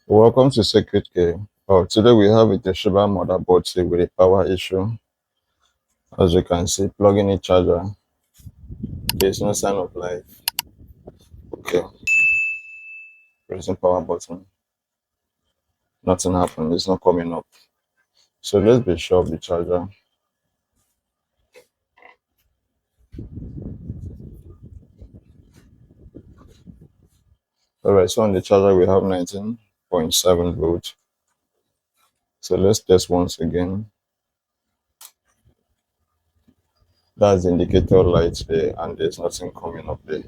Welcome to Circuit K. Today we have a Toshiba motherboard say with a power issue. As you can see, plugging a charger. There's no sign of life. Okay, pressing power button. Nothing happened. It's not coming up. So let's be sure of the charger. Alright, so on the charger we have 19.7 volts. So let's test once again. That's the indicator light there, and there's nothing coming up there.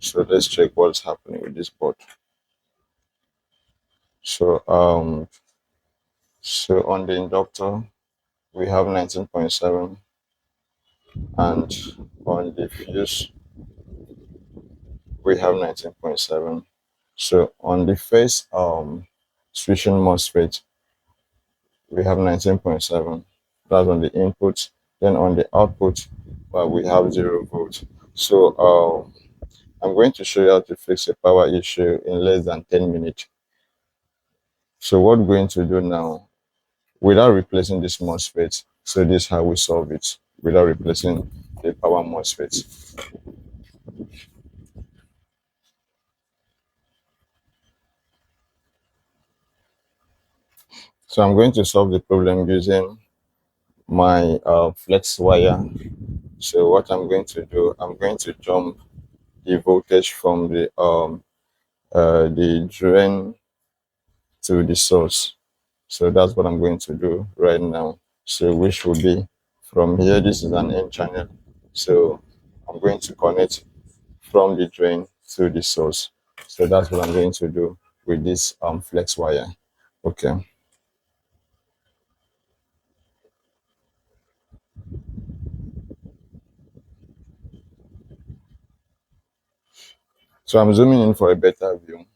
So let's check what's happening with this board. So so on the inductor we have 19.7, and on the fuse we have 19.7. So on the first switching MOSFET we have 19.7. That's on the input. Then on the output we have 0 volts. So I'm going to show you how to fix a power issue in less than 10 minutes. So what we're going to do now, without replacing this MOSFET, so this is how we solve it without replacing the power MOSFET. So I'm going to solve the problem using my flex wire. So what I'm going to do, I'm going to jump the voltage from the drain to the source. So that's what I'm going to do right now. So which will be from here. This is an N channel. So I'm going to connect from the drain to the source. So that's what I'm going to do with this flex wire. Okay. So I'm zooming in for a better view.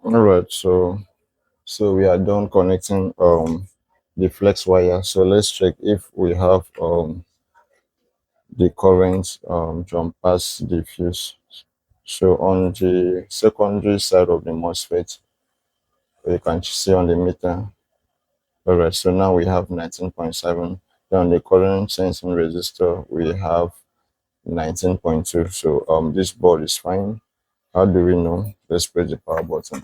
All right, so we are done connecting the flex wire. So let's check if we have the current jump past the fuse. So on the secondary side of the MOSFET, you can see on the meter. All right, so now we have 19.7. Then on the current sensing resistor, we have 19.2. So this board is fine. How do we know? Let's press the power button.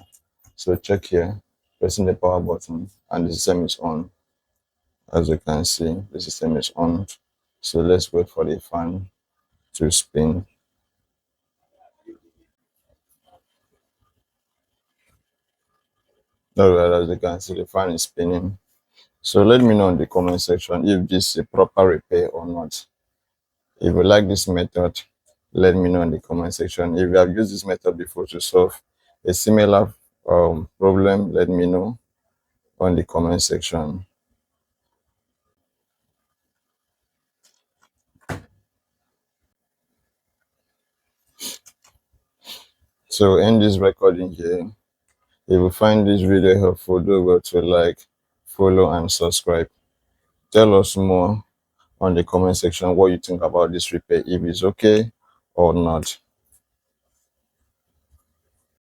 So check here, pressing the power button, and the system is on. As you can see, the system is on. So let's wait for the fan to spin. Alright, as you can see, the fan is spinning. So let me know in the comment section if this is a proper repair or not. If you like this method, let me know in the comment section. If you have used this method before to solve a similar problem, let me know on the comment section. So end this recording here. If you find this video helpful, do well to like, follow, and subscribe. Tell us more on the comment section what you think about this repair, if it's okay or not.